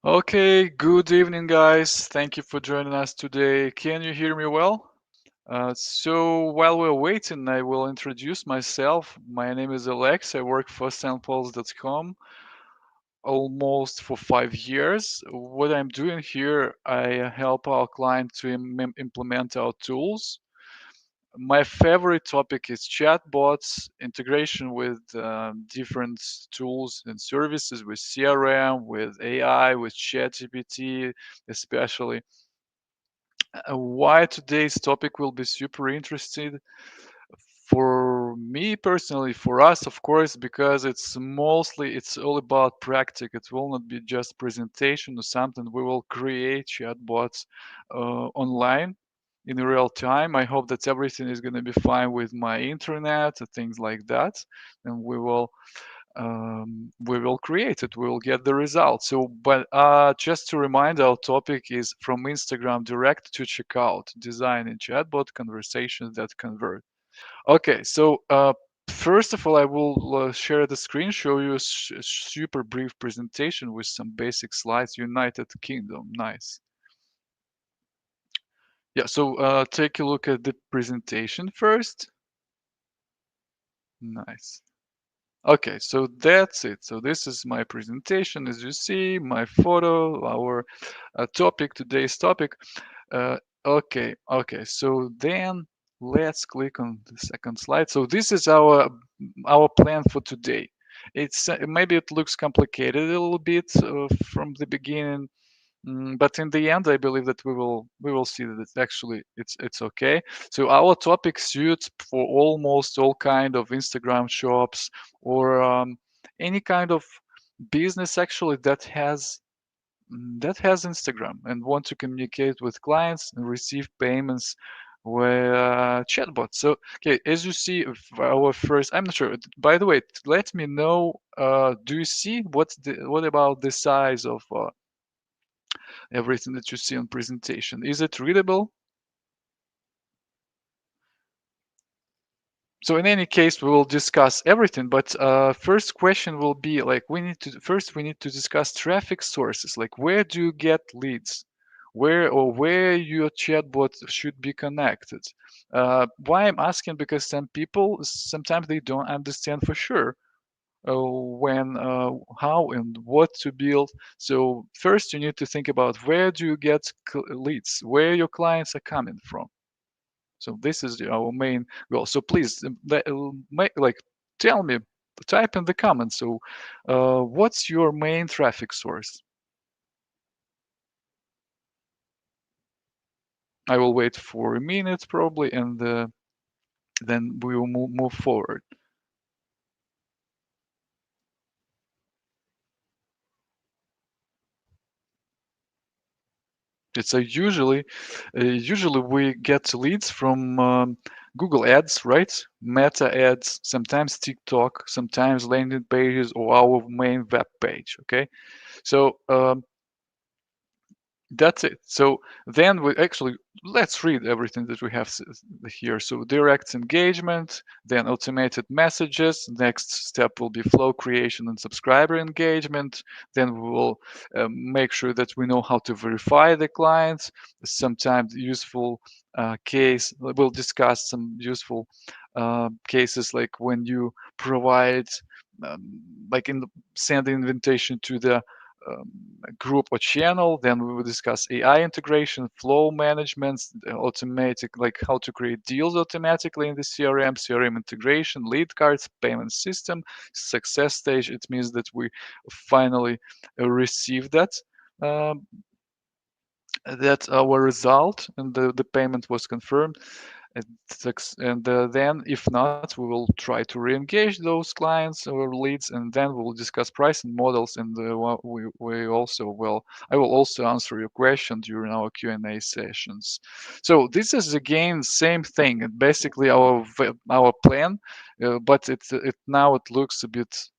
Okay, good evening, guys. Thank you for joining us today. Can you hear me well? So while we're waiting, I will introduce myself. My name is Alex. I work for SendPulse.com almost for 5 years. What I'm doing here, I help our client to implement our tools. My favorite topic is chatbots, integration with different tools and services, with CRM, with AI, with ChatGPT, especially. Why today's topic will be super interesting for me personally, for us, of course, because it's all about practice. It will not be just presentation or something. We will create chatbots online in real time. I hope that everything is going to be fine with my internet and things like that, and we will create it. We will get the results. So, but just to remind, our topic is from Instagram direct to checkout, designing chatbot conversations that convert. Okay, so first of all, I will share the screen, show you a super brief presentation with some basic slides. United Kingdom, nice. Yeah, so take a look at the presentation first. Nice. Okay, so that's it. So this is my presentation, as you see, my photo, our today's topic. Uh, okay. So then let's click on the second slide. So this is our plan for today. It's maybe it looks complicated a little bit from the beginning, but in the end, I believe that we will see that it's okay. So our topic suits for almost all kind of Instagram shops or any kind of business actually that has Instagram and want to communicate with clients and receive payments with chatbot. So, okay, as you see, our first, I'm not sure. By the way, let me know. Do you see what about the size of everything that you see on presentation? Is it readable? So in any case, we will discuss everything, but first question will be like we need to discuss traffic sources. Like where do you get leads? Where your chatbot should be connected? Why I'm asking because some people sometimes they don't understand for sure when, how, and what to build. So first, you need to think about where do you get leads, where your clients are coming from. So this is our main goal. So please, tell me, type in the comments. So, what's your main traffic source? I will wait for a minute probably, and then we will move forward. It's usually we get leads from Google Ads, right? Meta ads, sometimes TikTok, sometimes landing pages or our main web page. Okay, so that's it. So then we actually let's read everything that we have here. So direct engagement, then automated messages. Next step will be flow creation and subscriber engagement. Then we will make sure that we know how to verify the clients. Sometimes useful case. We'll discuss some useful cases like when you provide, like in the, send the invitation to the um, group or channel. Then we will discuss AI integration, flow management, automatic, like how to create deals automatically in the CRM integration, lead cards, payment system, success stage. It means that we finally receive um, that our result and the payment was confirmed. And then if not, we will try to re-engage those clients or leads, and then we will discuss pricing models. And we also will I will also answer your question during our Q&A sessions. So this is again same thing, basically our plan, but it now it looks a bit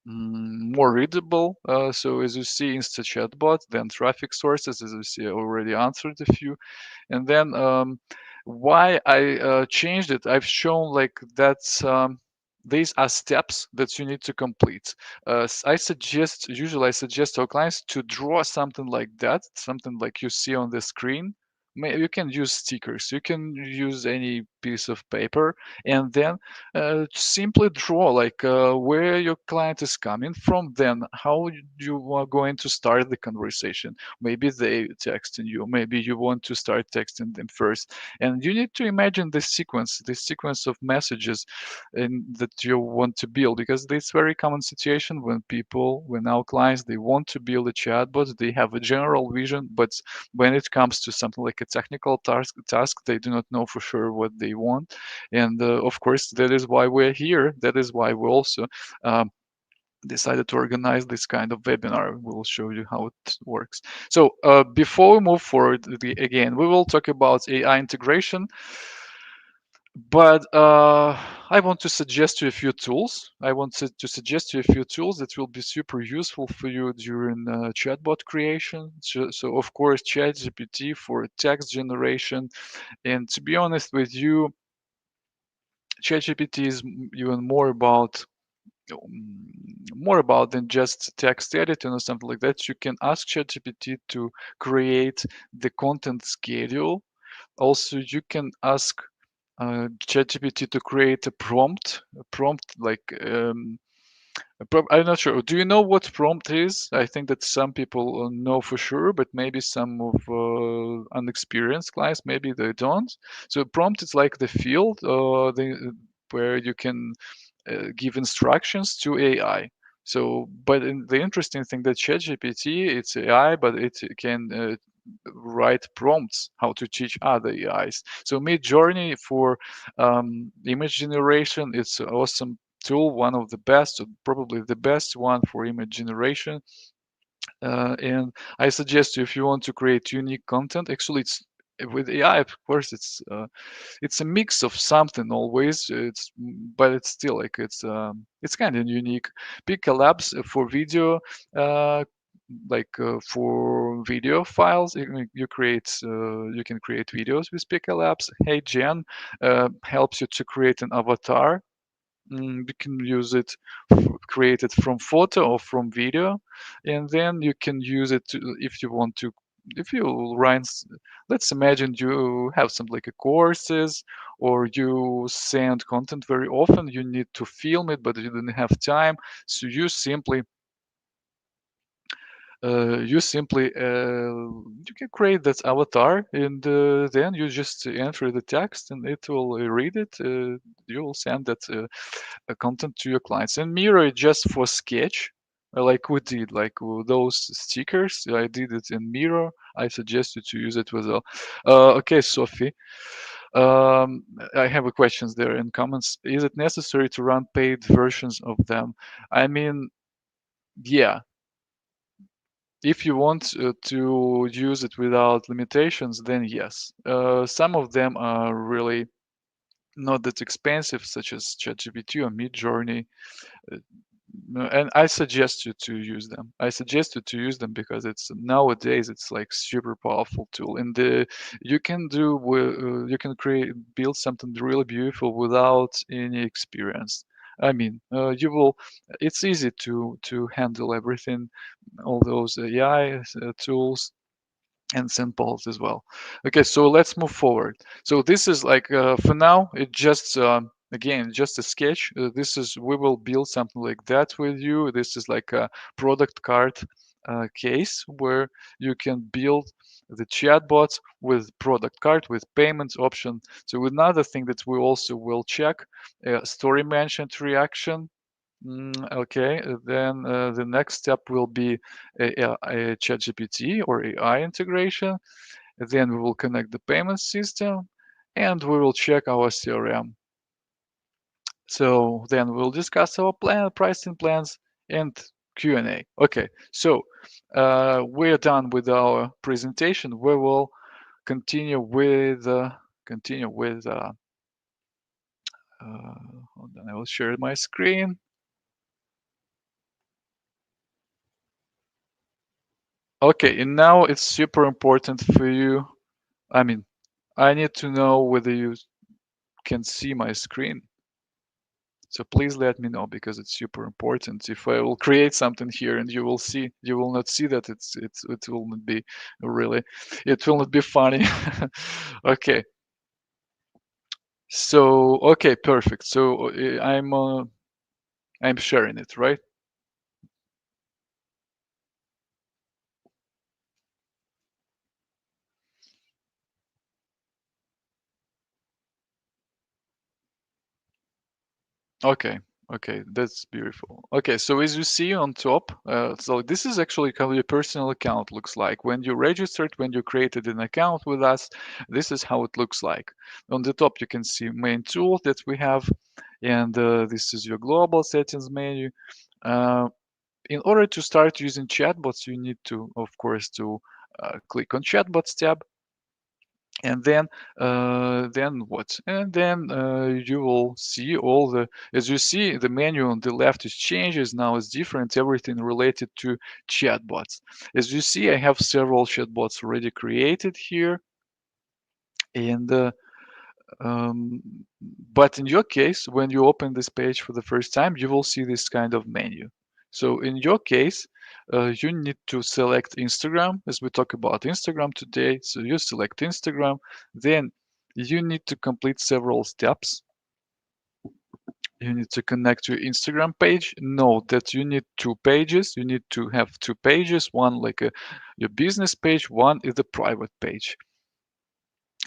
more readable. So as you see, Insta chatbot, then traffic sources, as you see, I already answered a few. And then why I changed it, I've shown like that's these are steps that you need to complete. Usually I suggest our clients to draw something like that, something like you see on the screen. You can use stickers, you can use any piece of paper, and then simply draw like where your client is coming from, then how you are going to start the conversation. Maybe they texting you, maybe you want to start texting them first, and you need to imagine the sequence of messages that you want to build, because it's very common situation when our clients, they want to build a chatbot, they have a general vision, but when it comes to something like a technical task, they do not know for sure what they want. And of course, that is why we're here, that is why we also um, decided to organize this kind of webinar. We'll show you how it works. So before we move forward, again, we will talk about AI integration. But I want to suggest you a few tools. I want to suggest you a few tools that will be super useful for you during chatbot creation. So of course, ChatGPT for text generation. And to be honest with you, ChatGPT is even more about than just text editing or something like that. You can ask ChatGPT to create the content schedule. Also, you can ask ChatGPT to create a prompt like I'm not sure. Do you know what prompt is? I think that some people know for sure, but maybe some of unexperienced clients, maybe they don't. So prompt is like the field where you can give instructions to AI. So, but the interesting thing that ChatGPT, it's AI, but it can write prompts how to teach other AIs. So Midjourney for image generation, it's an awesome tool, one of the best, or probably the best one for image generation. And I suggest you, if you want to create unique content, actually it's with AI, of course, it's a mix of something always. But it's still like it's kind of unique. Pick a labs for video, uh, for video files. You can create videos with Pika Labs. Hey Jen helps you to create an avatar. You can use it, create it from photo or from video, and then you can use it if you want to. If you run, let's imagine you have some like a courses, or you send content very often. You need to film it, but you didn't have time, so you can create that avatar, and then you just enter the text and it will read it. You will send that content to your clients. And Miro is just for sketch, like we did, like those stickers. I did it in Miro. I suggest you to use it as well. Okay, Sophie. Um, I have a questions there in comments. Is it necessary to run paid versions of them? I mean, yeah, if you want to use it without limitations, then yes. Some of them are really not that expensive, such as ChatGPT or Midjourney. Uh, no, and I suggest you to use them. I suggest you to use them because it's nowadays it's like super powerful tool, and you can build something really beautiful without any experience. I mean, you will. It's easy to handle everything, all those AI tools and SendPulse as well. Okay, so let's move forward. So this is like for now, it just again just a sketch. This is we will build something like that with you. This is like a product card case where you can build the chatbots with product card with payments option. So another thing that we also will check story mentioned reaction. Okay, then the next step will be a ChatGPT or AI integration. Then we will connect the payment system, and we will check our CRM. So then we'll discuss our pricing plans, and Q&A. Okay, so we're done with our presentation. We will continue with continue with. Hold on, I will share my screen. Okay, and now it's super important for you. I mean, I need to know whether you can see my screen. So please let me know because it's super important. If I will create something here and you will see, you will not see that it will not be really, it will not be funny. Okay. So okay, perfect. So I'm sharing it, right? Okay, okay, that's beautiful. Okay, so as you see on top, so this is actually how your personal account looks like. When you registered, when you created an account with us, this is how it looks like. On the top, you can see main tool that we have, and this is your global settings menu. Uh, in order to start using chatbots, you need to, of course, to click on Chatbots tab, and then what? And then you will see all the, as you see, the menu on the left is changes, now it's different, everything related to chatbots. As you see, I have several chatbots already created here, and um, but in your case, when you open this page for the first time, you will see this kind of menu. So in your case, you need to select Instagram, as we talk about Instagram today. So you select Instagram, then you need to complete several steps. You need to connect your Instagram page. Note that you need two pages. You need to have two pages, one like your business page, one is the private page.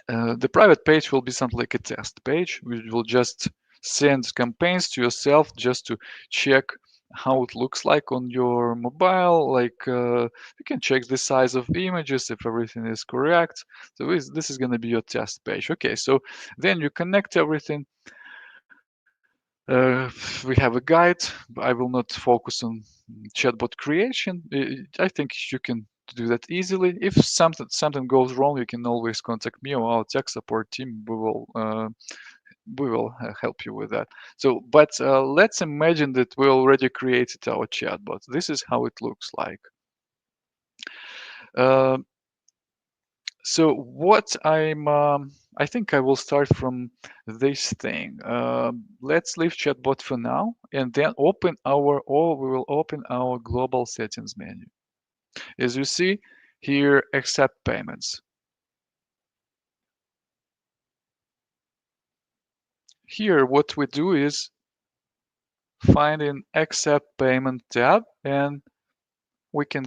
The private page will be something like a test page. We will just send campaigns to yourself just to check how it looks like on your mobile. Like you can check the size of images if everything is correct. So this is going to be your test page. Okay, so then you connect everything. We have a guide. I will not focus on chatbot creation. I think you can do that easily. If something goes wrong, you can always contact me or our tech support team. We will help you with that. So, but let's imagine that we already created our chatbot. This is how it looks like. Uh, so what I think I will start from this thing. Let's leave chatbot for now, and then we will open our global settings menu. As you see here, accept payments. Here, what we do is find an accept payment tab, and we can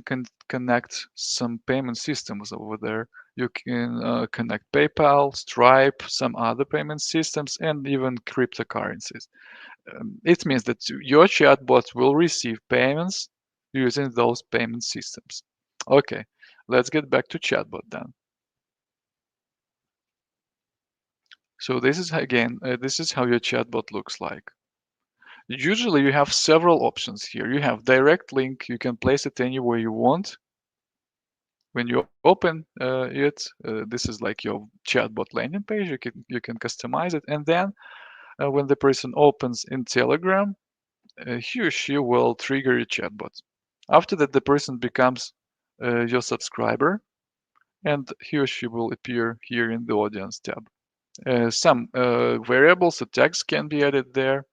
connect some payment systems over there. You can connect PayPal, Stripe, some other payment systems, and even cryptocurrencies. It means that your chatbot will receive payments using those payment systems. Okay, let's get back to chatbot then. So this is again, this is how your chatbot looks like. Usually you have several options here. You have direct link, you can place it anywhere you want. When you open this is like your chatbot landing page. You can customize it, and then when the person opens in Telegram, he or she will trigger your chatbot. After that, the person becomes your subscriber, and he or she will appear here in the audience tab. Some variables or tags can be added there.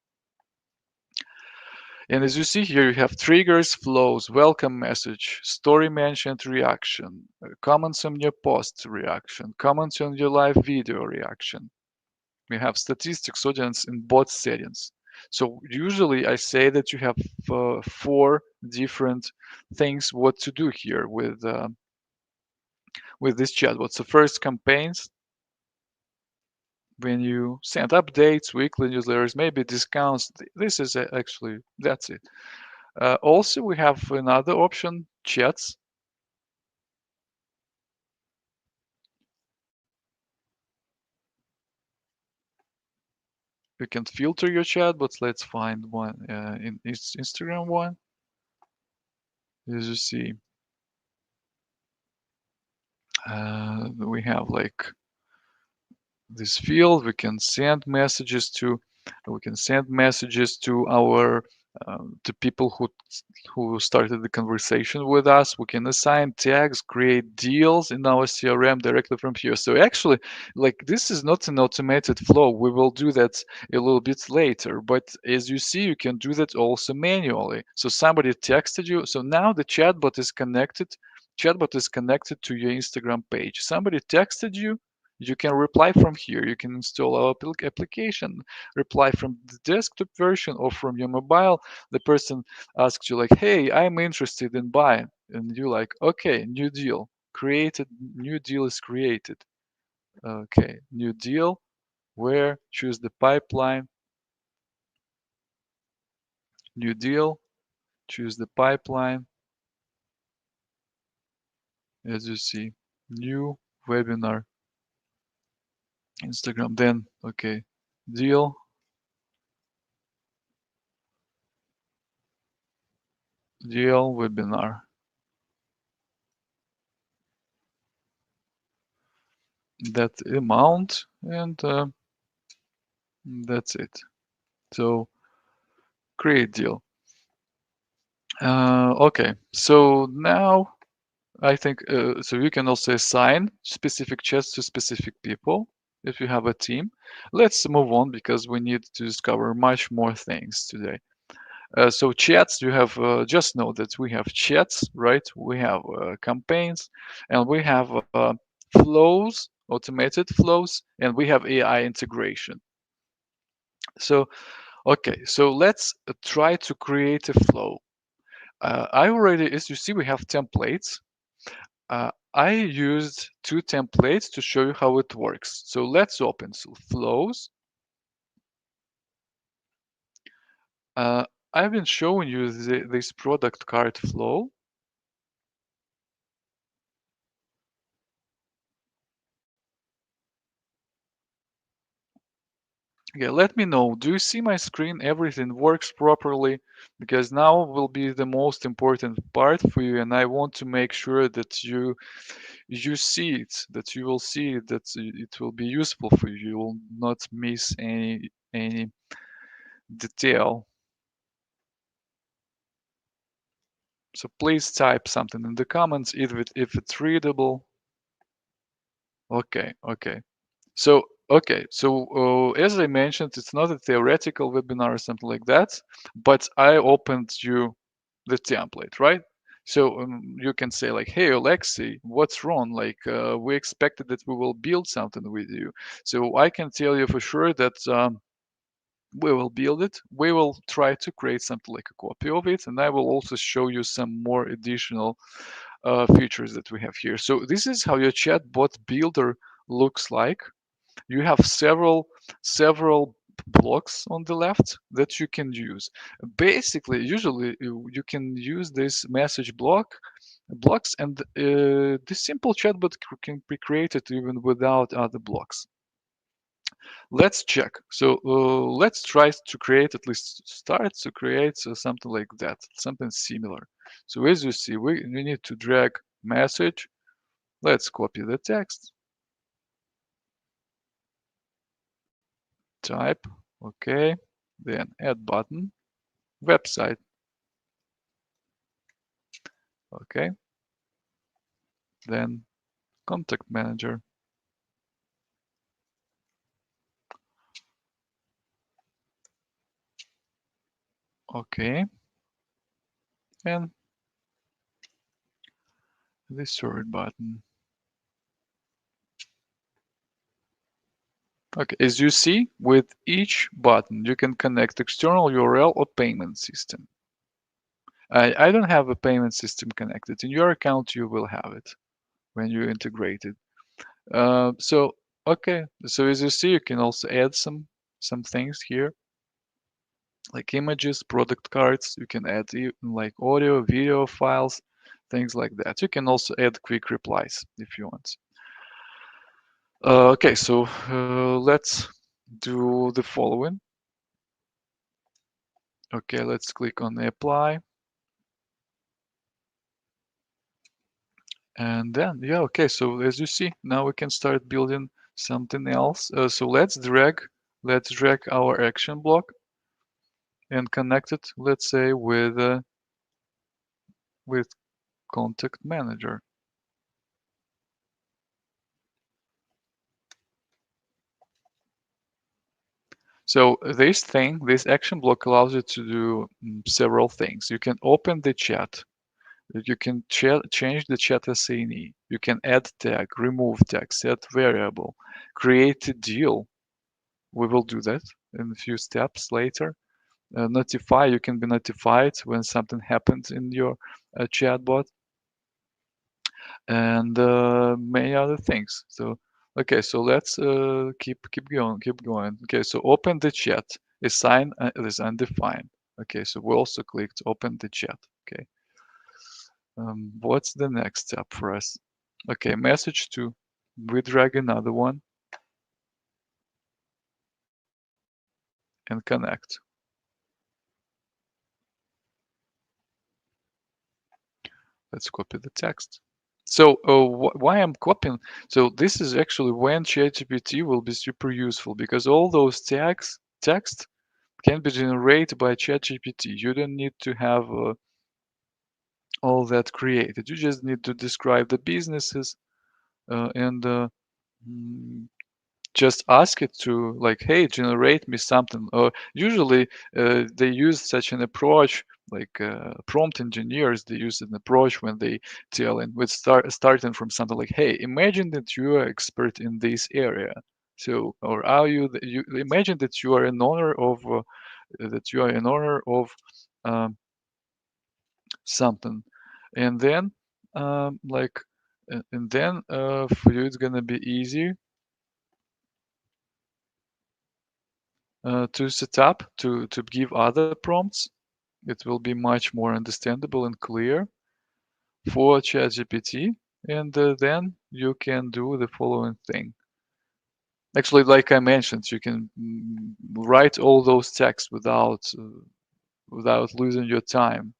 And as you see here, you have triggers, flows, welcome message, story mentioned reaction, comments on your post reaction, comments on your live video reaction. We have statistics, audience, and bot settings. So usually I say that you have four different things what to do here with this chatbot. So first, campaigns. When you send updates, weekly newsletters, maybe discounts. This is actually that's it. Also, we have another option, chats. You can filter your chat, but let's find one in Instagram one. As you see, we have like this field. We can send messages to our to people who started the conversation with us. We can assign tags, create deals in our CRM directly from here. So actually, like this is not an automated flow. We will do that a little bit later. But as you see, you can do that also manually. So somebody texted you. So now the chatbot is connected. Chatbot is connected to your Instagram page. Somebody texted you. You can reply from here. You can install our application, reply from the desktop version or from your mobile. The person asks you like, hey, I'm interested in buying, and you like, okay, new deal created. New deal is created. Okay, new deal. Where? Choose the pipeline. New deal. Choose the pipeline. As you see, new webinar. Instagram. Then okay, deal. Deal webinar. That amount, and that's it. So create deal. Okay, so now I think so. You can also assign specific chats to specific people if you have a team. Let's move on because we need to discover much more things today. So chats, you have just know that we have chats, right? We have campaigns, and we have flows, automated flows, and we have AI integration. So okay, so let's try to create a flow. I already, as you see, we have templates. I used two templates to show you how it works. So let's open flows. Uh, I've been showing you this product card flow. Okay, let me know. Do you see my screen? Everything works properly? Because now will be the most important part for you, and I want to make sure that you see it, that you will see it, that it will be useful for you. You will not miss any detail. So please type something in the comments if it's readable. Okay, okay. So okay, so as I mentioned, it's not a theoretical webinar or something like that, but I opened you the template, right? So you can say like, hey, Oleksii, what's wrong? Like we expected that we will build something with you. So I can tell you for sure that we will build it. We will try to create something like a copy of it, and I will also show you some more additional features that we have here. So this is how your chatbot builder looks like. You have several blocks on the left that you can use. Basically, usually you can use this message blocks, and this simple chatbot can be created even without other blocks. Let's check. So let's try to create, at least start to create something like that, something similar. So as you see, we need to drag message. Let's copy the text, type, okay, then add button, website, okay, then contact manager, okay, and the third button. Okay, as you see, with each button, you can connect external URL or payment system. I don't have a payment system connected. In your account, you will have it when you integrate it. So, okay, so as you see, you can also add some things here, like images, product cards. You can add like audio, video files, things like that. You can also add quick replies if you want. Okay, so let's do the following. Okay, let's click on apply. And then, yeah, okay, so as you see, now we can start building something else. So let's drag our action block. and connect it, let's say, with Contact Manager. So this action block allows you to do several things. You can open the chat. You can change the chat assignee. You can add tag, remove tag, set variable, create a deal. We will do that in a few steps later. Notify, you can be notified when something happens in your chatbot, and many other things. So, okay, so let's keep going. Okay, so open the chat. Assign is undefined. Okay, so we also clicked open the chat. Okay, what's the next step for us? Okay, message to. We drag another one and connect. Let's copy the text. So why I'm copying? So this is actually when ChatGPT will be super useful because all those text can be generated by ChatGPT. You don't need to have all that created. You just need to describe the businesses and mm, just ask it to like, hey, generate me something. Or usually they use such an approach, like prompt engineers, they use an approach when they tell and with starting from something like, hey, imagine that you are expert in this area. So, or are you imagine that you are an owner of um, something, and then like, and then for you it's gonna be easy to set up to give other prompts. It will be much more understandable and clear for ChatGPT, and then you can do the following thing. Actually, like I mentioned, you can write all those texts without losing your time.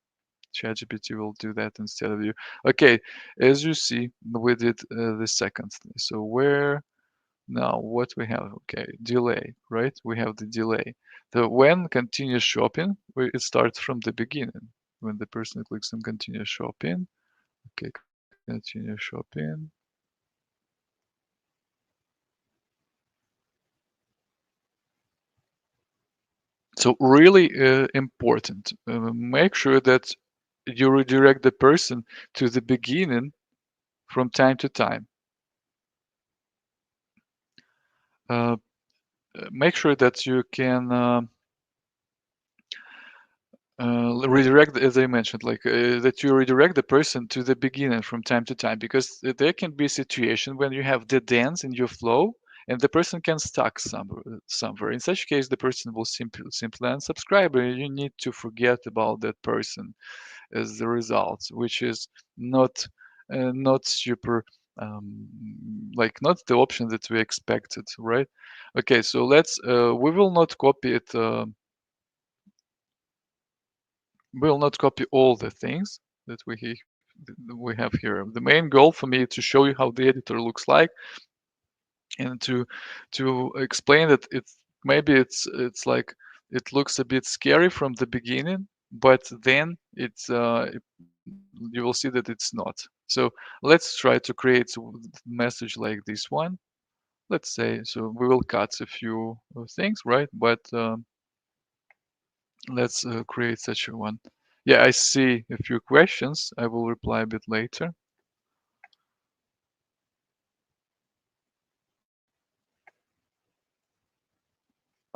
ChatGPT will do that instead of you. Okay, as you see, we did the second thing. So where now what we have? Okay, delay, right? We have the delay. So when continue shopping, it starts from the beginning. When the person clicks on continue shopping, okay, continue shopping. So really important. Make sure that you redirect the person to the beginning from time to time. Uh, make sure that you can redirect, as I mentioned, like that you redirect the person to the beginning from time to time, because there can be a situation when you have dead ends in your flow and the person can stuck somewhere. In such case, the person will simply unsubscribe, and you need to forget about that person as the result, which is not super um, like not the option that we expected, right? Okay, so we will not copy it. Will not copy all the things that we have here. The main goal for me is to show you how the editor looks like, and to explain that it's like it looks a bit scary from the beginning, but then you will see that it's not. So let's try to create a message like this one. Let's say, so we will cut a few things, right? But let's create such a one. Yeah, I see a few questions. I will reply a bit later.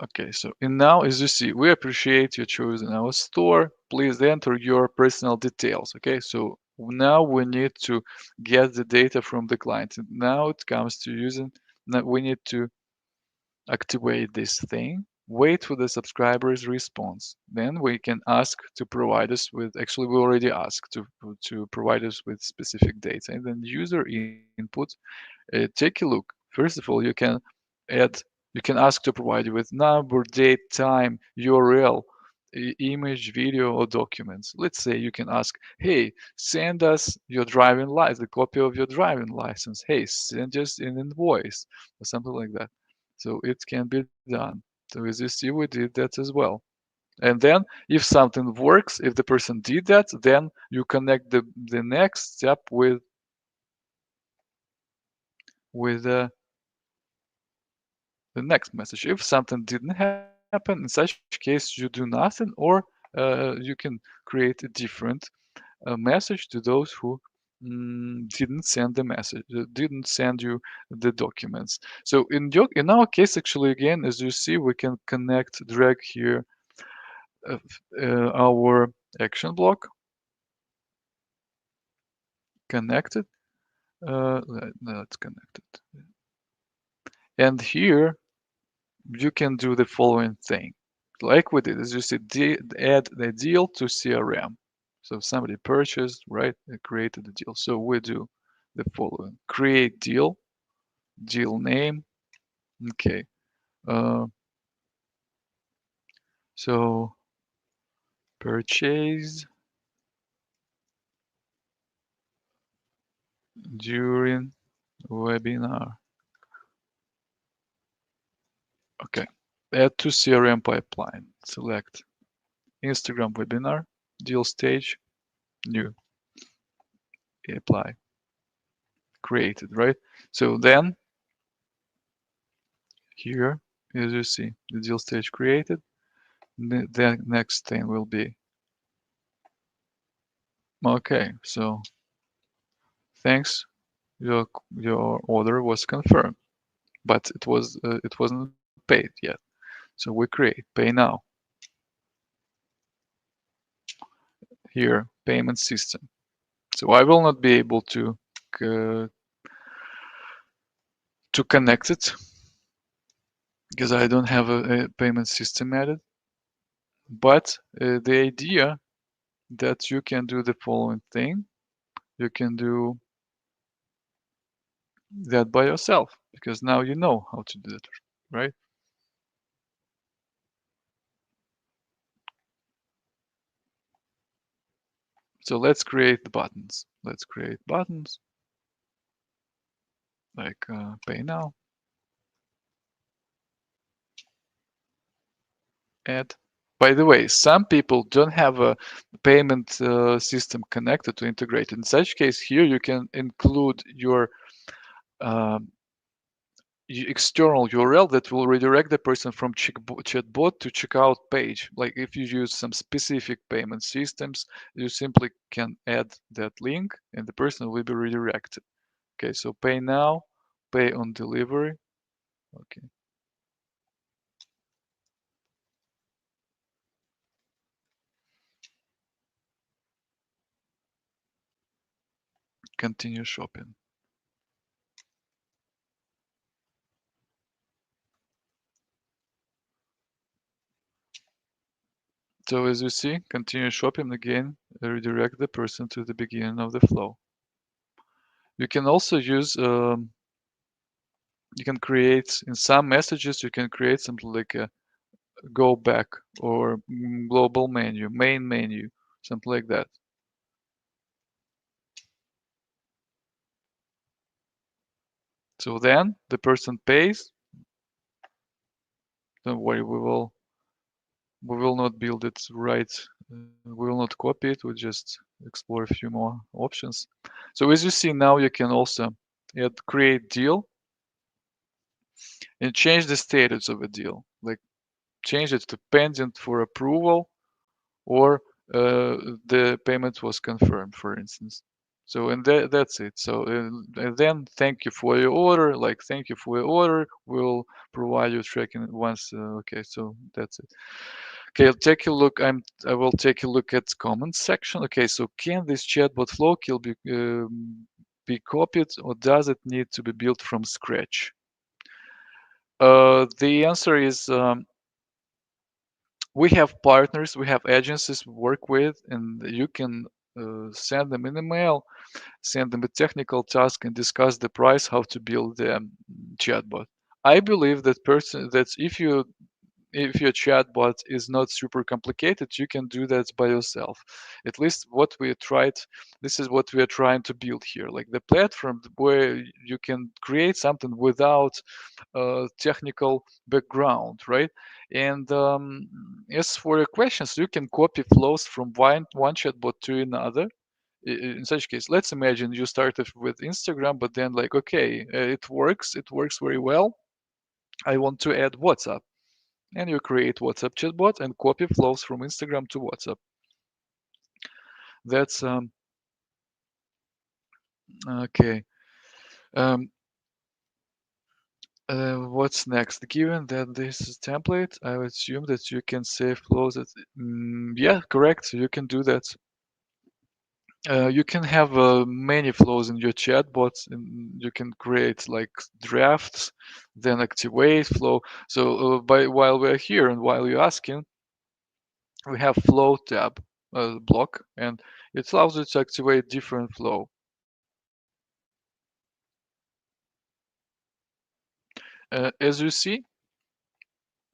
Okay, so and now as you see, we appreciate your choice in our store. Please enter your personal details. Okay, so now we need to get the data from the client. And now it comes to using, now we need to activate this thing, wait for the subscriber's response. Then we can ask to provide us with, actually we already asked to provide us with specific data, and then user input. Take a look. First of all, add, you can ask to provide you with number, date, time, URL, image, video, or documents. Let's say you can ask, hey, send us your driving license, a copy of your driving license. Hey, send us an invoice or something like that. So it can be done. So as you see, we did that as well. And then if something works, if the person did that, then you connect the next step with the next message. If something didn't happen, in such case you do nothing, or you can create a different message to those who didn't send the message, didn't send you the documents. So in our case, actually, again, as you see, we can connect, drag here our action block, connected. Let's connect it. And here you can do the following thing. Like we did, as you see, add the deal to CRM. So if somebody purchased, right, they created the deal. So we do the following: create deal, deal name. Okay. Uh, so purchase during webinar. Okay. Add to CRM pipeline. Select Instagram webinar, deal stage, new, apply, created, right? So then here, as you see, the deal stage created. The next thing will be, okay, so thanks, your order was confirmed, but it wasn't paid yet. So we create pay now. Here, payment system. So I will not be able uh, to connect it because I don't have a payment system added. But the idea that you can do the following thing, you can do that by yourself because now you know how to do it, right? So let's create the buttons. Let's create buttons like pay now, add. By the way, some people don't have a payment system connected to integrate. In such case, here you can include your um, external URL that will redirect the person from chatbot to checkout page. Like if you use some specific payment systems, you simply can add that link and the person will be redirected. Okay, so pay now, pay on delivery. Okay, continue shopping. So as you see, continue shopping again, redirect the person to the beginning of the flow. You can also use, you can create, in some messages, you can create something like a go back or global menu, main menu, something like that. So then the person pays, don't worry, we will not build it right. We will not copy it, we just explore a few more options. So as you see now, you can also add create deal and change the status of a deal. Like change it to pending for approval or the payment was confirmed, for instance. So and that's it. So and then thank you for your order. Like thank you for your order. We'll provide you tracking once. Okay, so that's it. Okay, I'll take a look. I will take a look at comments section. Okay, so can this chatbot flow be copied or does it need to be built from scratch? The answer is we have partners, we have agencies we work with, and you can send them an email, send them a technical task, and discuss the price, how to build the chatbot. I believe that if you if your chatbot is not super complicated, you can do that by yourself. At least what we tried, this is what we are trying to build here, like the platform where you can create something without technical background, right? And as for your questions, you can copy flows from one chatbot to another. In such case, let's imagine you started with Instagram, but then like, okay, it works very well. I want to add WhatsApp, and you create WhatsApp chatbot and copy flows from Instagram to WhatsApp. That's okay. Um, what's next? Given that this is template, I would assume that you can save flows. Yeah, correct. You can do that. You can have many flows in your chatbots, and you can create like drafts, then activate flow. So by while we're here and while you're asking, we have flow tab block, and it allows you to activate different flow. As you see,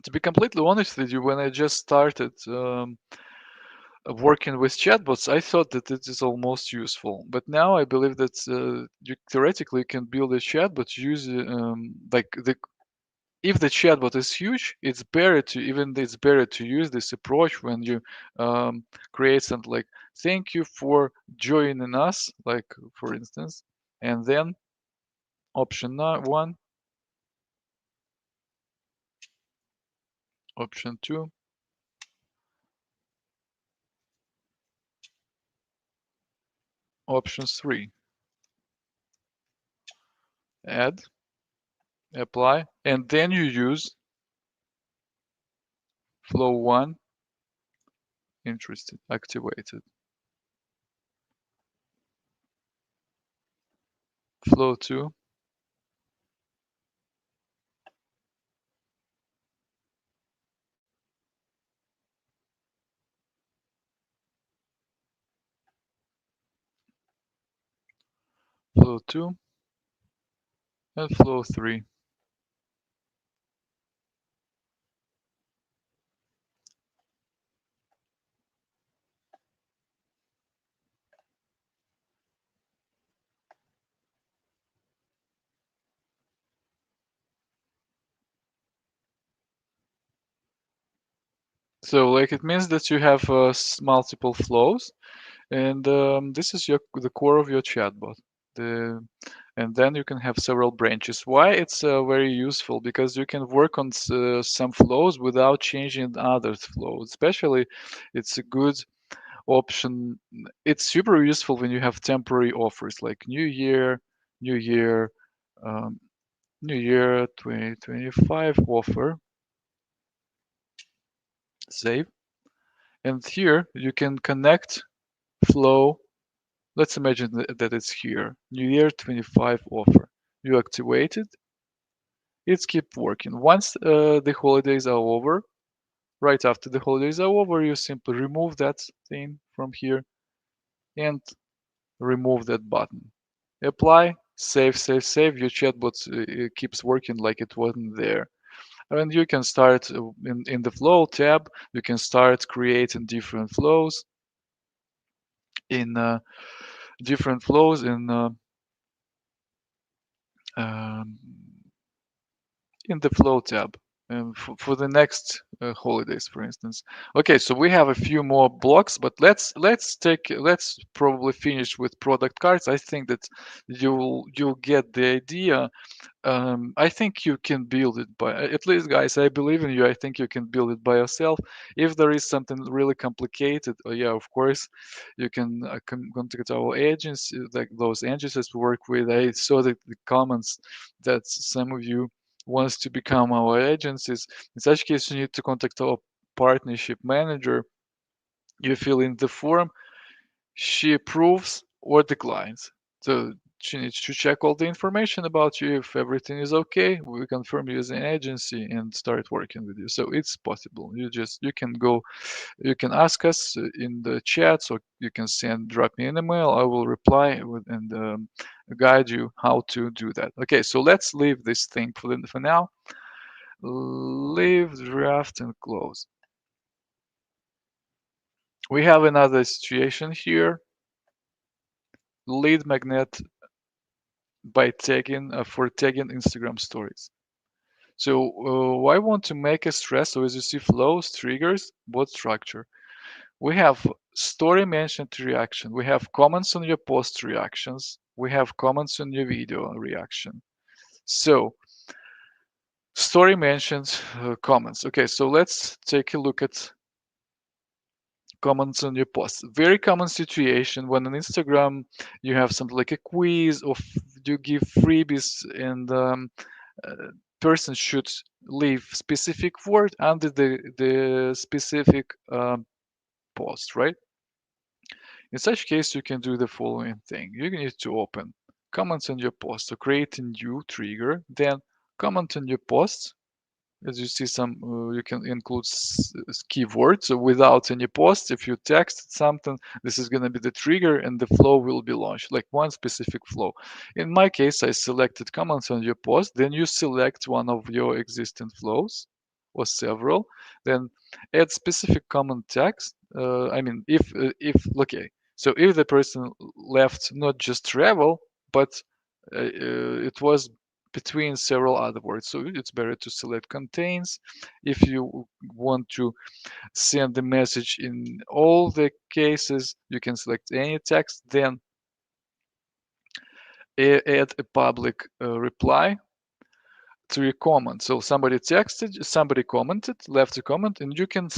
to be completely honest with you, when I just started working with chatbots, I thought that it is almost useful. But now I believe that you theoretically can build a chatbot using like the if the chatbot is huge, it's better to use this approach when you create something like thank you for joining us, like for instance, and then option one, option two, option three, add, apply, and then you use flow one, interested, activated, flow two, flow two, and flow three. So like it means that you have multiple flows, and this is the core of your chatbot. The and then you can have several branches. Why it's very useful? Because you can work on some flows without changing other flows. Especially, it's a good option. It's super useful when you have temporary offers like New Year, um, New Year 2025 offer. Save, and here you can connect flow. Let's imagine that it's here. New Year 25 offer. You activate it. It's keep working. Once the holidays are over, right after the holidays are over, you simply remove that thing from here and remove that button. Apply, save, save, save. Your chatbot keeps working like it wasn't there. And you can start in the flow tab, you can start creating different flows in um, in the flow tab for the next holidays, for instance. Okay, so we have a few more blocks, but let's probably finish with product cards. I think that you'll get the idea. I think you can build it by, at least guys, I believe in you. I think you can build it by yourself. If there is something really complicated, yeah, of course, you can contact our agents, like those agencies we work with. I saw the comments that some of you wants to become our agencies. In such case, you need to contact our partnership manager. You fill in the form, she approves or declines. So she needs to check all the information about you. If everything is okay, we confirm you as an agency and start working with you. So it's possible. You can go, you can ask us in the chats, or you can drop me an email. I will reply and guide you how to do that. Okay, so let's leave this thing for now. leave draft and close. We have another situation here. Lead magnet by tagging for tagging Instagram stories. So I want to make a stress. So as you see, flows, triggers, bot structure. We have story mentioned reaction. We have comments on your post reactions. We have comments on your video reaction. So story mentions comments. Okay, so let's take a look at comments on your post. Very common situation when on Instagram you have something like a quiz or you give freebies and uh, person should leave specific word under the specific post, right? In such case, you can do the following thing. You need to open comments on your post. So create a new trigger, then comment on your post. As you see, some you can include keywords. So without any post, if you text something, this is going to be the trigger, and the flow will be launched, like one specific flow. In my case, I selected comments on your post. Then you select one of your existing flows or several. Then add specific comment text. I mean, if okay, so if the person left not just travel, but it was between several other words. So it's better to select contains. If you want to send the message in all the cases, you can select any text, then add a public reply to your comment. So somebody texted, somebody commented, left a comment, and you can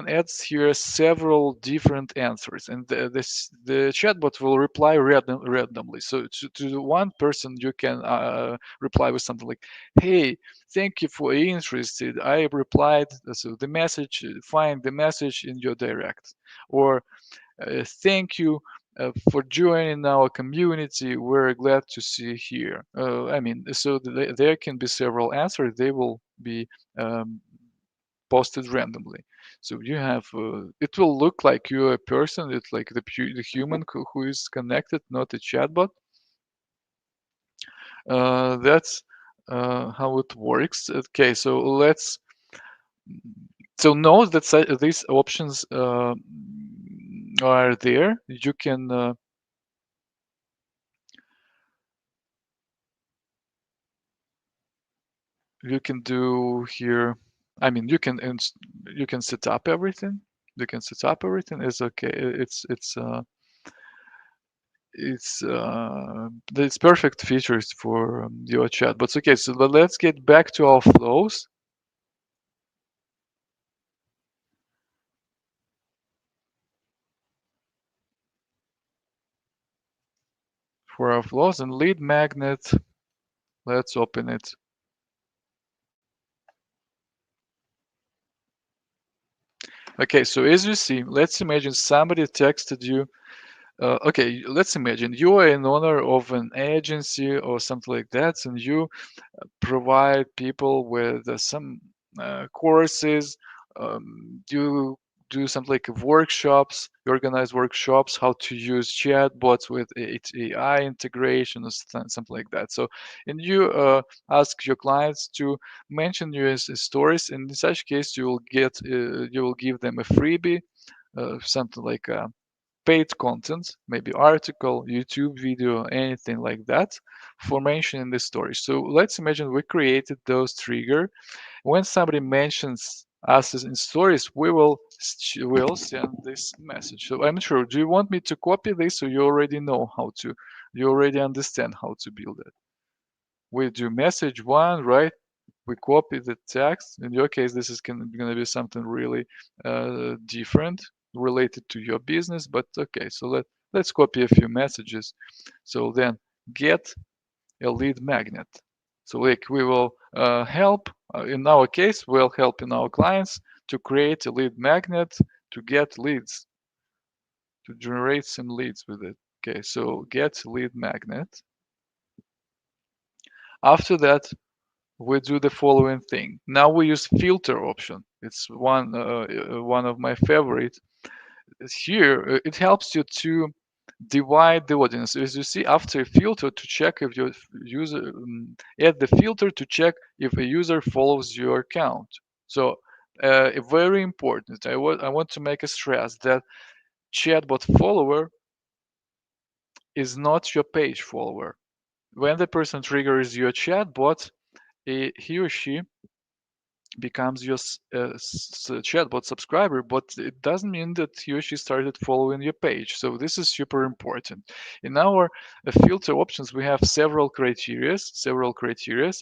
add here several different answers, and the chatbot will reply randomly. So to one person, you can reply with something like, "Hey, thank you for interested. I replied. So the message, find the message in your direct," or thank you for joining our community. We're glad to see you here. I mean, so there can be several answers. They will be um, posted randomly. So you have, it will look like you're a person. It's like the human who is connected, not a chatbot. That's how it works. Okay, so let's so note that these options are there. You can do here. I mean, you can set up everything. You can set up everything. It's okay. It's perfect features for your chat. But okay, so let's get back to our flows. For our flows and lead magnet, let's open it. Okay, so as you see, let's imagine somebody texted you. Okay, let's imagine you are an owner of an agency or something like that, and you provide people with some courses. You do something like workshops, you organize workshops, how to use chatbots with AI integration or something like that. So, and you ask your clients to mention your stories. And in such case, you will give them a freebie, something like paid content, maybe article, YouTube video, anything like that, for mentioning the story. So let's imagine we created those trigger. When somebody mentions us in stories, will send this message. So I'm sure. Do you want me to copy this, or you already know how to? You already understand how to build it. We do message one, right? We copy the text. In your case, this is going to be something really different related to your business, but okay, so let's copy a few messages. So then get a lead magnet. So like we will help, in our case, we'll help in our clients to create a lead magnet to get leads, to generate some leads with it. Okay, so get lead magnet. After that, we do the following thing. Now we use filter option. It's one of my favorite. Here it helps you to divide the audience. As you see, after a filter to check if your user, add the filter to check if a user follows your account. So very important. I want to make a stress that chatbot follower is not your page follower. When the person triggers your chatbot, he or she becomes your chatbot subscriber, but it doesn't mean that he or she started following your page. So this is super important. In our filter options, we have several criteria.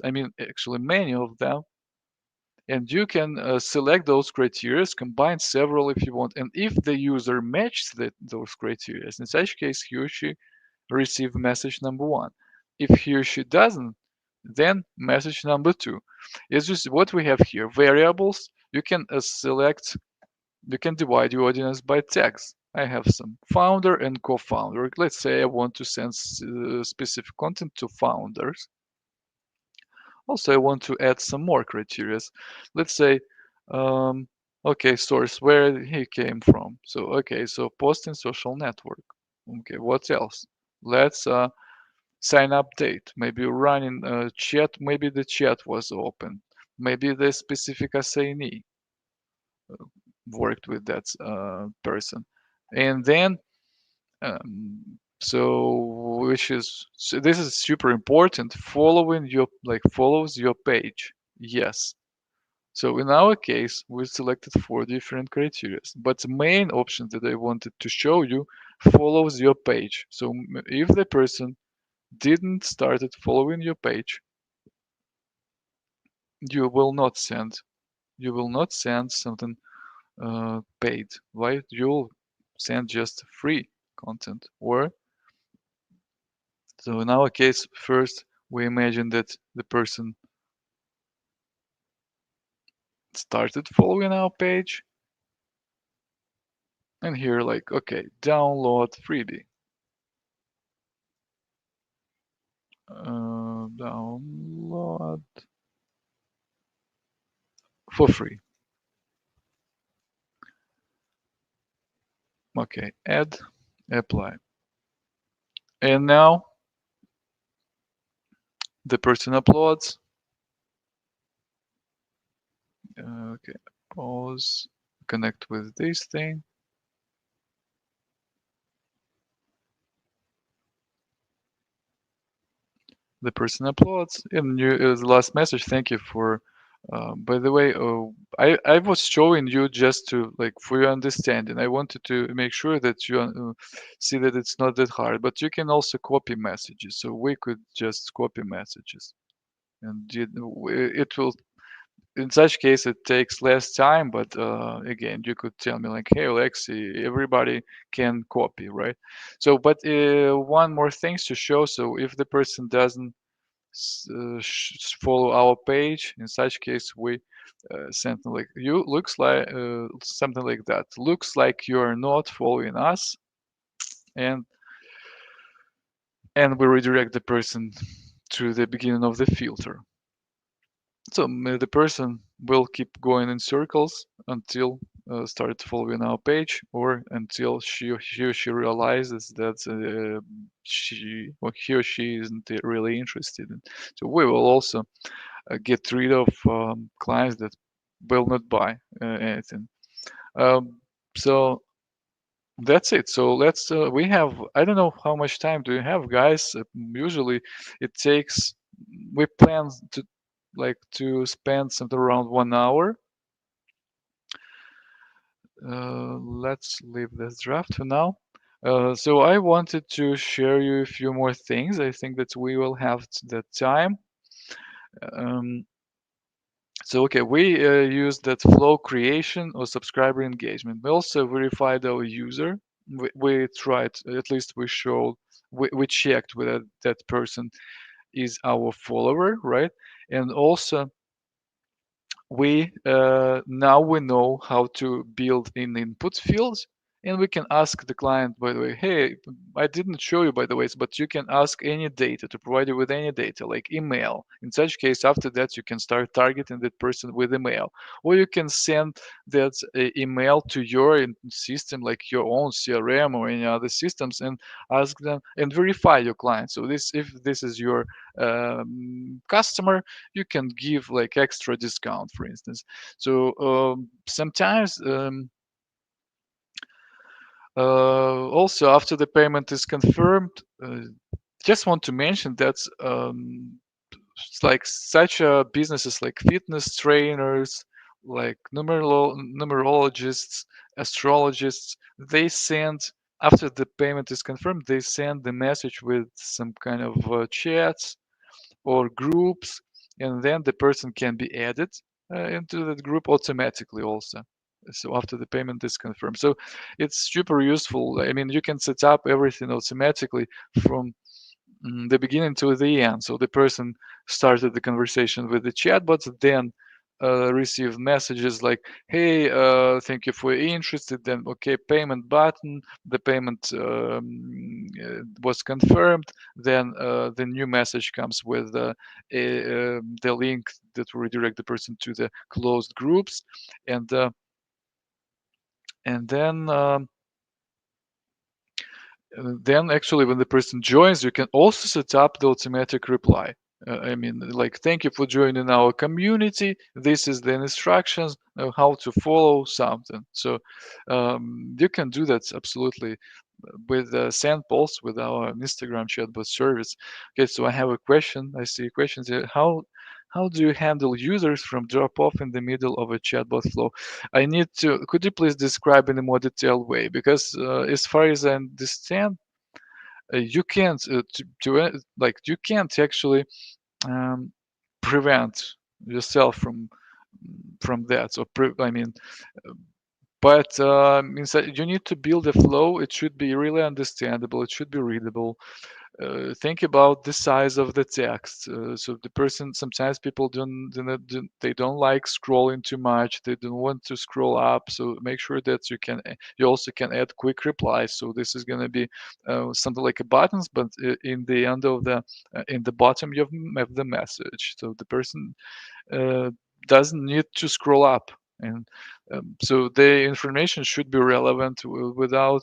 I mean, actually many of them. And you can select those criteria, combine several if you want. And if the user matches those criteria, in such case, he or she receive message number one. If he or she doesn't, then message number two. It's just what we have here. Variables, you can select, you can divide your audience by tags. I have some founder and co-founder. Let's say I want to send specific content to founders. Also, I want to add some more criteria. Let's say, um, okay, source, where he came from. So, okay, so post in social network. Okay, what else? Let's sign up date. Maybe running a chat. Maybe the chat was open. Maybe the specific assignee worked with that person. And then, which is, so this is super important. Following your, like, follows your page. Yes. So in our case, we selected 4 different criteria, but the main option that I wanted to show you follows your page. So if the person didn't started following your page, you will not send something paid, right? You'll send just free content. Or, so in our case, first we imagine that the person started following our page, and here, like, okay, download freebie. Download for free. Okay, add, apply. And now the person uploads. Okay, pause, connect with this thing. The person uploads, and the last message. Thank you for. By the way, I was showing you just to, like, for your understanding. I wanted to make sure that you see that it's not that hard. But you can also copy messages. So we could just copy messages, and it will. In such case, it takes less time. But again, you could tell me, like, hey, Oleksii, everybody can copy, right? So, but one more things to show. So if the person doesn't follow our page, in such case we something like, you looks like something like that, looks like you are not following us, and we redirect the person to the beginning of the filter. So the person will keep going in circles until start following our page, or until he or she realizes that he or she isn't really interested in. So we will also get rid of clients that will not buy anything. So that's it. So let's we have, I don't know how much time do you have, guys. Usually it takes, we plan to, like, to spend something around 1 hour. Let's leave this draft for now. So I wanted to share you a few more things. I think that we will have that time. um, So, okay, we use that flow creation or subscriber engagement. We also verified our user. We tried, at least we showed, we checked whether that person is our follower, right? And also, we now we know how to build in input fields And we can ask the client, by the way, hey, I didn't show you, by the way, but you can ask any data to provide you with any data, like email. In such case, after that, you can start targeting that person with email, or you can send that email to your system, like your own CRM or any other systems, and ask them and verify your client. So this, if this is your customer, you can give like extra discount, for instance. So sometimes. Also, after the payment is confirmed, just want to mention that it's like such businesses like fitness trainers, like numerologists, astrologists, they send, after the payment is confirmed, they send the message with some kind of chats or groups, and then the person can be added into that group automatically also. So after the payment is confirmed, so it's super useful. I mean, you can set up everything automatically from the beginning to the end. So the person started the conversation with the chatbot, then received messages like, "Hey, thank you for your interest." Then, okay, payment button. The payment was confirmed. Then the new message comes with the link that will redirect the person to the closed groups, and uh, and then actually when the person joins, you can also set up the automatic reply. I mean, like, thank you for joining our community. This is the instructions how to follow something. So you can do that absolutely with SendPulse, with our Instagram chatbot service. Okay, so I have a question. I see questions here. How do you handle users from drop off in the middle of a chatbot flow? I need to. Could you please describe in a more detailed way? Because as far as I understand, you can't like you can't actually um, prevent yourself from that. So I mean, but means that you need to build a flow. It should be really understandable. It should be readable. Think about the size of the text. So the person, sometimes people they don't like scrolling too much. They don't want to scroll up. So make sure that you also can add quick replies. So this is going to be something like a buttons, but in the end of the in the bottom you have the message. So the person uh, doesn't need to scroll up, and so the information should be relevant without.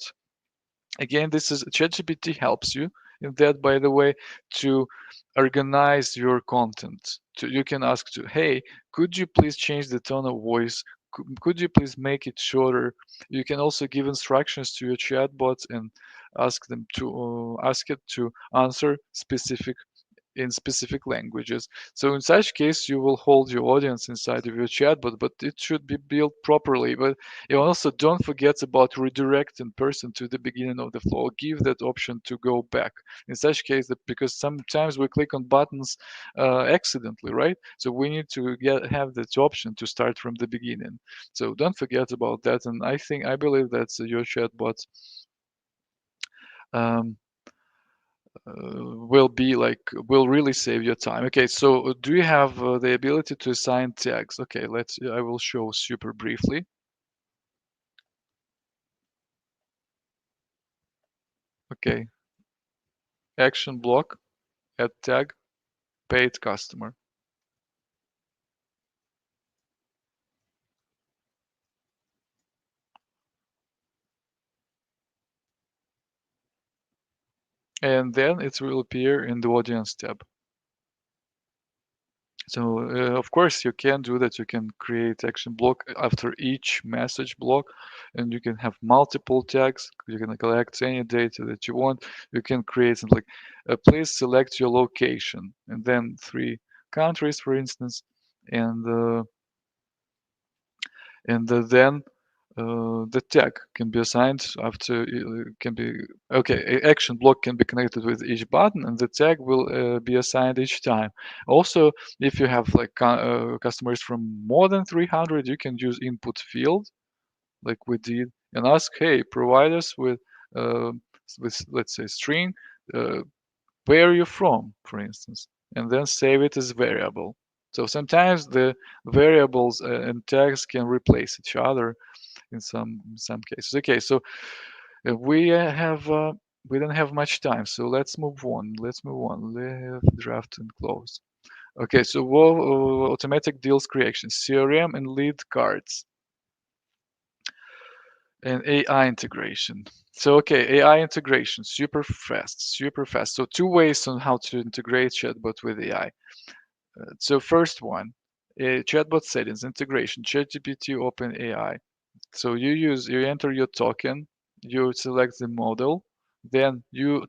Again, this is ChatGPT helps you in that, by the way, to organize your content. You can ask to, hey, could you please change the tone of voice? Could you please make it shorter? You can also give instructions to your chatbots and ask them to ask it to answer in specific languages. So in such case, you will hold your audience inside of your chatbot, but it should be built properly. But you also don't forget about redirecting person to the beginning of the flow. Give that option to go back. In such case, that because sometimes we click on buttons accidentally, right? So we need to have that option to start from the beginning. So don't forget about that. And I believe that your chatbot um, will really save your time. Okay, so do you have the ability to assign tags? Okay, I will show super briefly. Okay, action block, add tag, paid customer. And then it will appear in the audience tab. So of course you can do that. You can create action block after each message block, and you can have multiple tags. You can collect any data that you want. You can create something like, please select your location, and then 3 countries, for instance, and then the tag can be assigned after can be okay. Action block can be connected with each button, and the tag will be assigned each time. Also, if you have like customers from more than 300, you can use input field like we did and ask, hey, provide us uh, with let's say string. Uh, where are you from, for instance, and then save it as variable. So sometimes the variables and tags can replace each other, in some cases. Okay, so we don't have much time, so let's move on. Let's move on. Let's draft and close. Okay, so automatic deals creation, CRM and lead cards, and AI integration. So okay, AI integration, super fast, super fast. So two ways on how to integrate chatbot with AI. So first one, chatbot settings integration, ChatGPT, OpenAI. So you enter your token, you select the model, then you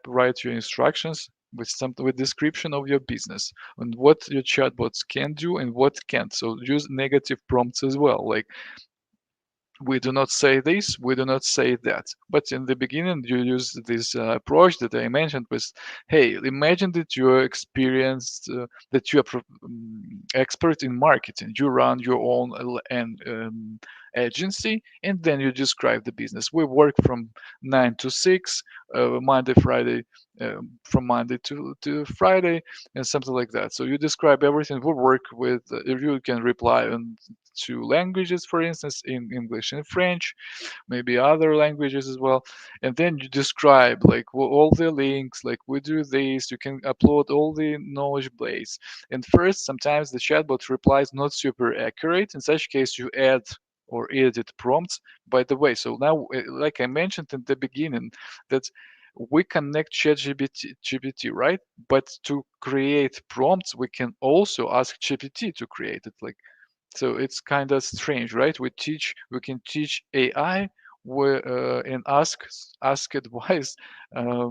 write your instructions with description of your business and what your chatbots can do and what can't. So use negative prompts as well, like we do not say this, we do not say that. But in the beginning, you use this approach that I mentioned with, hey, imagine that you are experienced, that you are expert in marketing. You run your own agency, and then you describe the business. We work from 9 to 6, Monday, Friday, from Monday to Friday, and something like that. So you describe everything. We work with, you can reply on two languages, for instance, in English and French, maybe other languages as well. And then you describe like all the links, like we do this, you can upload all the knowledge base. And first, sometimes the chatbot replies not super accurate. In such case, you add or edit prompts. By the way, so now, like I mentioned in the beginning, that we connect ChatGPT, right? But to create prompts, we can also ask GPT to create it. Like, so it's kind of strange, right? We can teach AI and ask advice. Uh,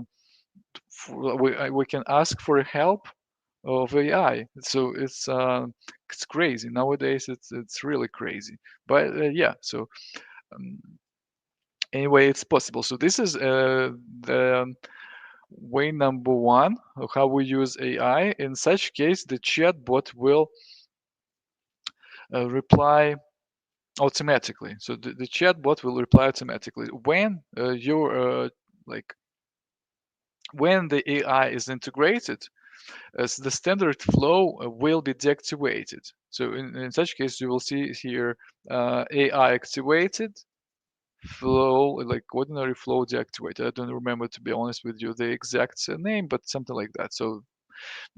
we can ask for help of AI. So it's crazy nowadays. It's really crazy. But yeah, so um, anyway, it's possible. So this is the way number one of how we use AI. In such case, the chatbot will reply automatically. So the chatbot will reply automatically when you're like when the AI is integrated. As the standard flow will be deactivated. So in such case, you will see here AI activated, flow, like ordinary flow deactivated. I don't remember, to be honest with you, the exact name, but something like that. So,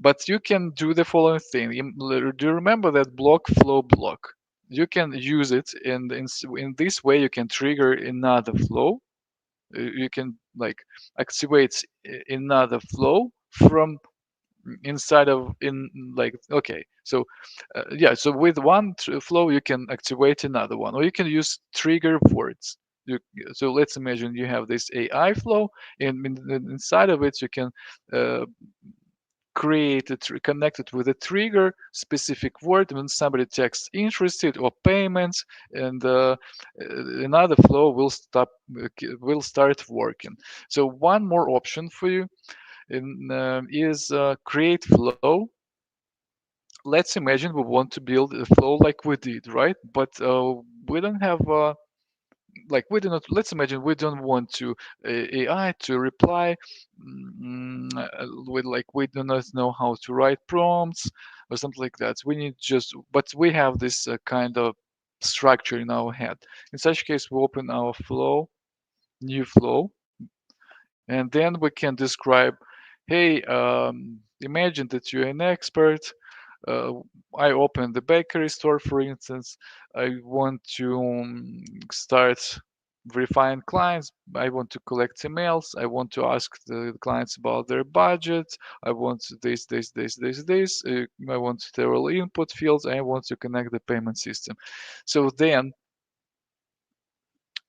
but you can do the following thing. Do you remember that block flow block? You can use it, and in this way, you can trigger another flow. You can like activate another flow from inside of in like okay, so yeah, so with one flow you can activate another one, or you can use trigger words. you, so let's imagine you have this AI flow, and inside of it you can uh, create it, connect it with a trigger specific word when somebody texts interested or payments, and another flow will start working. So one more option for you is create flow. Let's imagine we want to build a flow like we did, right? But we don't have like we do not. Let's imagine we don't want to AI to reply with like we do not know how to write prompts or something like that. We need just, but we have this kind of structure in our head. In such case, we open our flow, new flow, and then we can describe, hey, imagine that you're an expert. uh, I open the bakery store, for instance. I want to start verifying clients. I want to collect emails. I want to ask the clients about their budget. I want this. I want several input fields. I want to connect the payment system. So then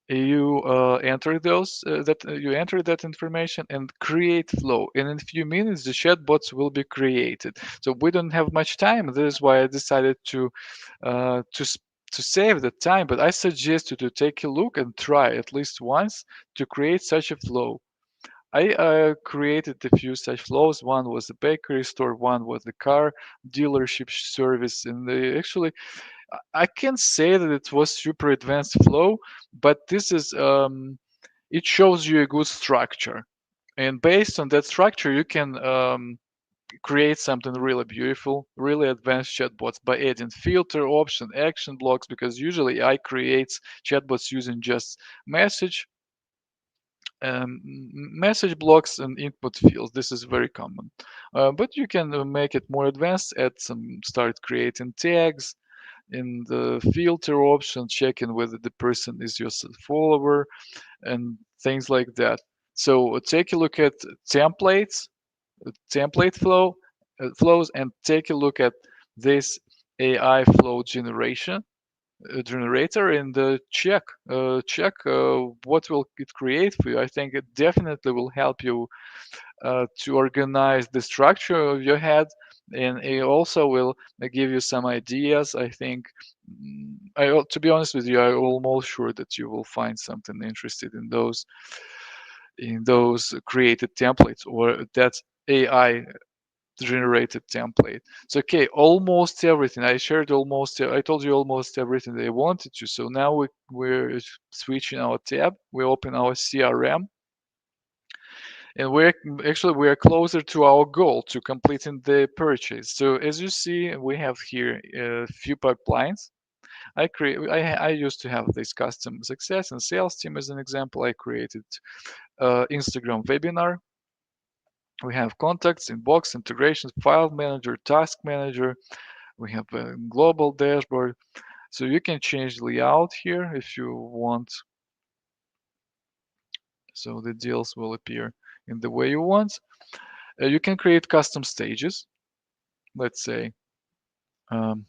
you enter that information and create flow, and in a few minutes the chatbots will be created. So we don't have much time. This is why I decided uh, to to save the time, but I suggest you to take a look and try at least once to create such a flow. I created a few such flows. One was a bakery store, one was the car dealership service, and they actually, I can't say that it was super advanced flow, but this is it shows you a good structure, and based on that structure, you can create something really beautiful, really advanced chatbots by adding filter, option, action blocks, because usually I create chatbots using just message, message blocks and input fields. This is very common. But you can make it more advanced, start creating tags in the filter option, checking whether the person is your follower and things like that. So take a look at templates, template flows, and take a look at this AI flow generator, and check what will it create for you. I think it definitely will help you to organize the structure of your head, and it also will give you some ideas. I think, to be honest with you, I'm almost sure that you will find something interested in those created templates or that AI generated template. So okay, almost everything I shared, I told you almost everything that I wanted to. So now we're switching our tab. We open our CRM, and we're closer to our goal, to completing the purchase. So as you see, we have here a few pipelines. I used to have this customer success and sales team as an example. I created Instagram webinar. We have contacts, inbox, integrations, file manager, task manager. We have a global dashboard. So you can change layout here if you want. So the deals will appear in the way you want. You can create custom stages. Let's say um,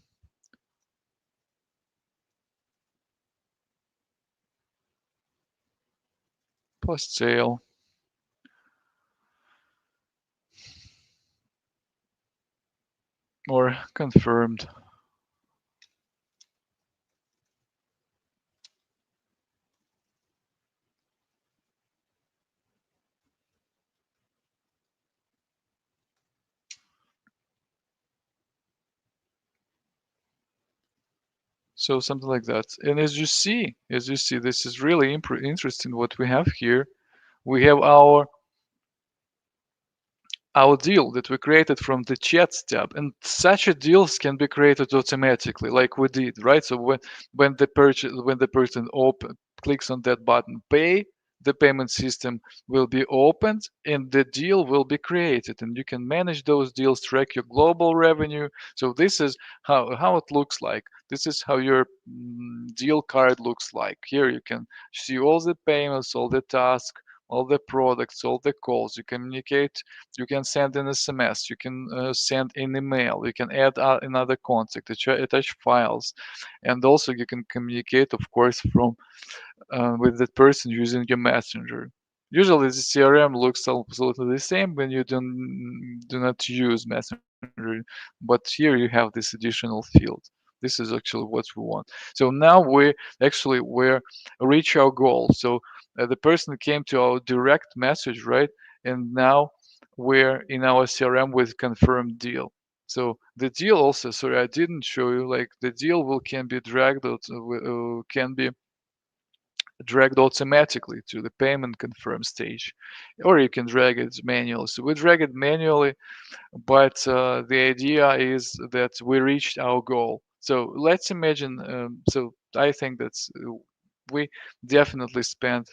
post sale or confirmed. So something like that. And as you see, this is really interesting what we have here. We have our deal that we created from the chats tab, and such a deals can be created automatically like we did, right? So when the person clicks on that button pay, the payment system will be opened and the deal will be created, and you can manage those deals, track your global revenue. So this is how it looks like. This is how your deal card looks like. Here you can see all the payments, all the tasks, all the products, all the calls. You communicate, you can send an SMS, you can send an email, you can add another contact, attach files, and also you can communicate, of course, from with that person using your messenger. Usually the CRM looks absolutely the same when you do not use messenger, but here you have this additional field. This is actually what we want. So now we're reach our goal. So the person came to our direct message, right? And now we're in our CRM with confirmed deal. So the deal also, sorry, I didn't show you, like the deal will can be dragged out, can be dragged automatically to the payment confirm stage, or you can drag it manually. So we drag it manually, but the idea is that we reached our goal. So let's imagine. So I think that's we definitely spent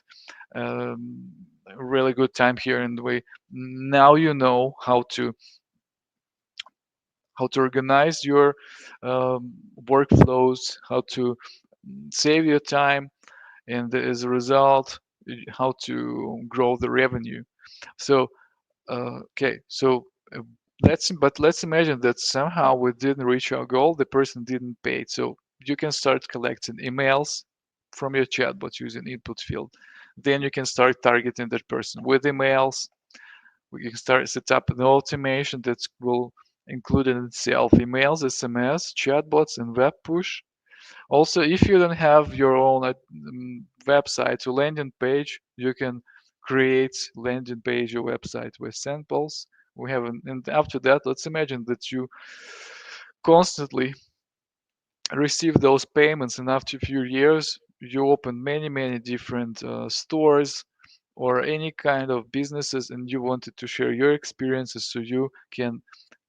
um, a really good time here, and we now you know how to organize your workflows, how to save your time, and as a result, how to grow the revenue. So okay, so let's imagine that somehow we didn't reach our goal, the person didn't pay. So you can start collecting emails from your chatbot using input field. Then you can start targeting that person with emails. We can start set up an automation that will include in itself emails, SMS, chatbots, and web push. Also, if you don't have your own website or landing page, you can create landing page or website with SendPulse. And after that, let's imagine that you constantly receive those payments, and after a few years, you open many different stores, or any kind of businesses and you wanted to share your experiences, so you can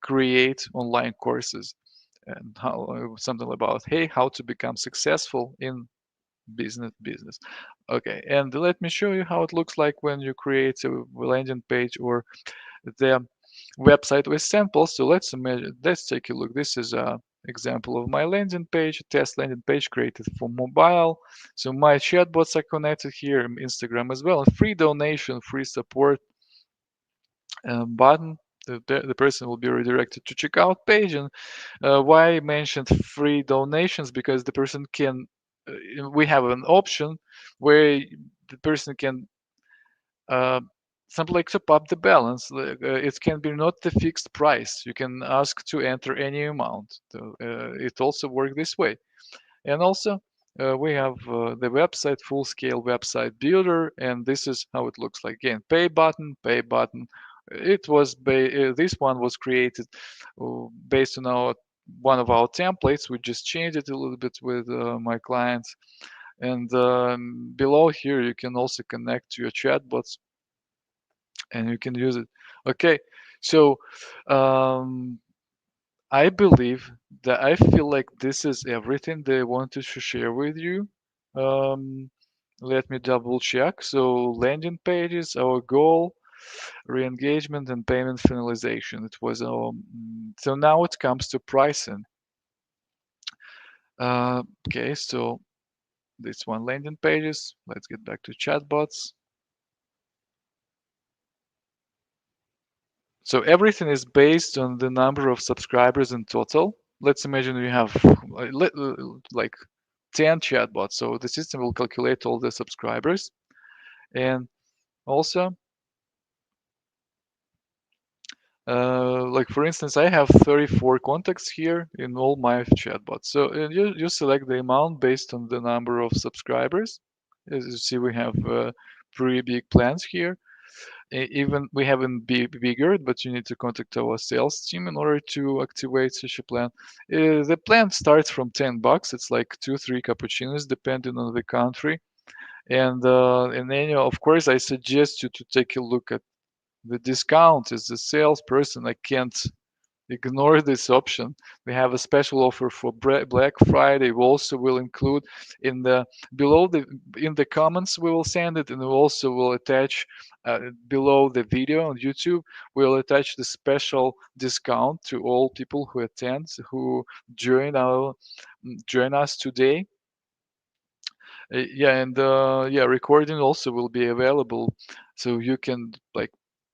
create online courses and how something about, hey, how to become successful in business. Okay, and let me show you how it looks like when you create a landing page or the website with samples. So let's imagine, let's take a look. This is a example of my landing page, a test landing page created for mobile. So my chatbots are connected here, Instagram as well, and free donation, free support button. The person will be redirected to checkout page. And why I mentioned free donations, because the person can, we have an option where the person can uh, something like top up the balance. It can be not the fixed price. You can ask to enter any amount. So, it also works this way. And also, we have the website, full scale website builder, and this is how it looks like. Again, pay button, pay button. It was this one was created based on our one of our templates. We just changed it a little bit with my clients. And below here, you can also connect to your chatbots and you can use it. Okay, so um, I believe that I feel like this is everything they wanted to share with you. Um, Let me double check. So landing pages, our goal, re-engagement, and payment finalization. It was so now it comes to pricing. Okay, so this one landing pages. Let's get back to chatbots. So everything is based on the number of subscribers in total. Let's imagine we have like 10 chatbots. So the system will calculate all the subscribers. And also, like for instance, I have 34 contacts here in all my chatbots. So you select the amount based on the number of subscribers. As you see, we have pretty big plans here. Even we haven't be bigger, but you need to contact our sales team in order to activate such a plan. The plan starts from $10. It's like 2 3 cappuccinos depending on the country. And then, of course, I suggest you to take a look at the discount. As a salesperson, I can't ignore this option. We have a special offer for Black Friday. We also will include in the below the in the comments, we will send it, and we also will attach below the video on YouTube. We'll attach the special discount to all people who attend, who join our join us today. Yeah, and yeah, recording also will be available, so you can like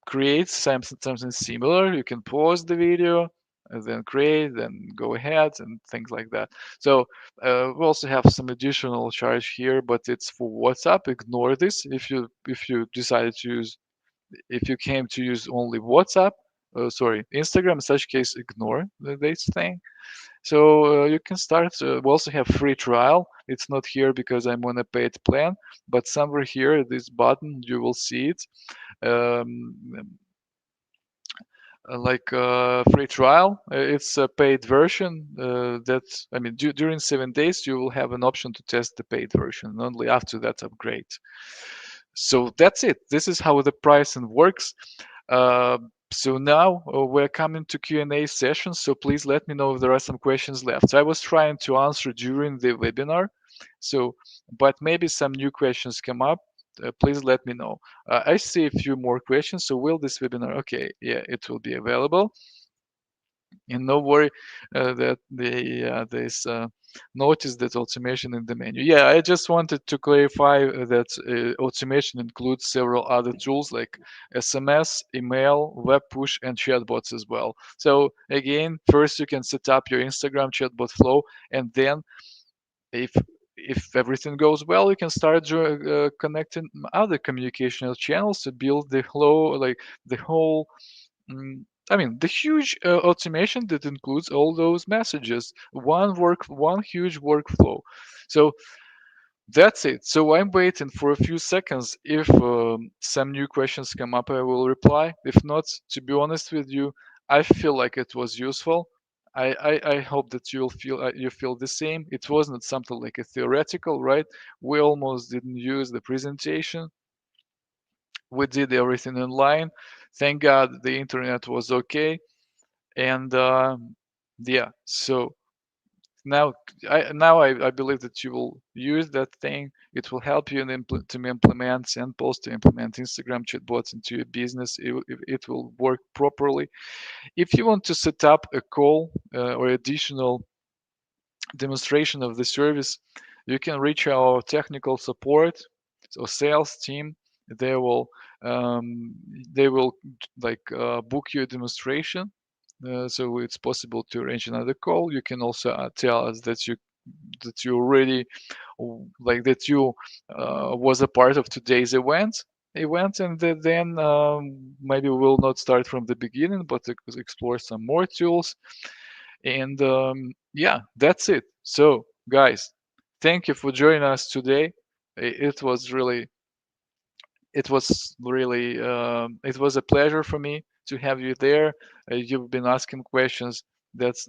create something similar. You can pause the video and then create, then go ahead and things like that. So we also have some additional charge here, but it's for WhatsApp. Ignore this if you decided to use if you came to use only WhatsApp. Sorry, Instagram. In such case, ignore this thing. So you can start. We also have free trial. It's not here because I'm on a paid plan, but somewhere here, this button, you will see it. Um, like free trial. It's a paid version. That I mean, during 7 days, you will have an option to test the paid version. Only after that, upgrade. So that's it. This is how the pricing works. Uh, so now we're coming to Q&A session. So please let me know if there are some questions left. I was trying to answer during the webinar. So, but maybe some new questions come up. Please let me know. I see a few more questions. So will this webinar? Okay, yeah, it will be available. And no worry that there's notice that automation in the menu. Yeah, I just wanted to clarify that automation includes several other tools like SMS, email, web push, and chatbots as well. So again, first you can set up your Instagram chatbot flow, and then if if everything goes well, you can start connecting other communicational channels to build the flow, like the whole I mean, the huge automation that includes all those messages, one huge workflow. So that's it. So I'm waiting for a few seconds. If some new questions come up, I will reply. If not, to be honest with you, I feel like it was useful. I hope that you feel the same. It wasn't something like a theoretical, right? We almost didn't use the presentation. we did everything online. Thank God the internet was okay. And yeah, so now I believe that you will use that thing. It will help you to implement SendPulse, to implement Instagram chatbots into your business. It will work properly. If you want to set up a call or additional demonstration of the service, you can reach our technical support, so sales team. They will um, they will book you a demonstration. So it's possible to arrange another call. You can also tell us that you already that you was a part of today's event, and then maybe we'll not start from the beginning, but explore some more tools. And yeah, that's it. So guys, thank you for joining us today. It was really it was a pleasure for me to have you there. You've been asking questions. That's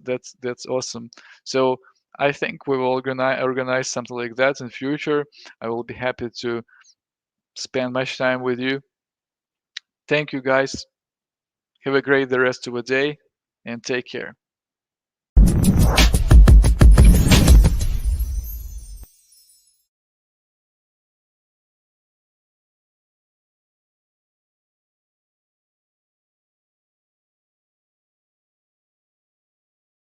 awesome. So I think we will organize something like that in future. I will be happy to spend much time with you. Thank you guys. Have a great the rest of the day, and take care.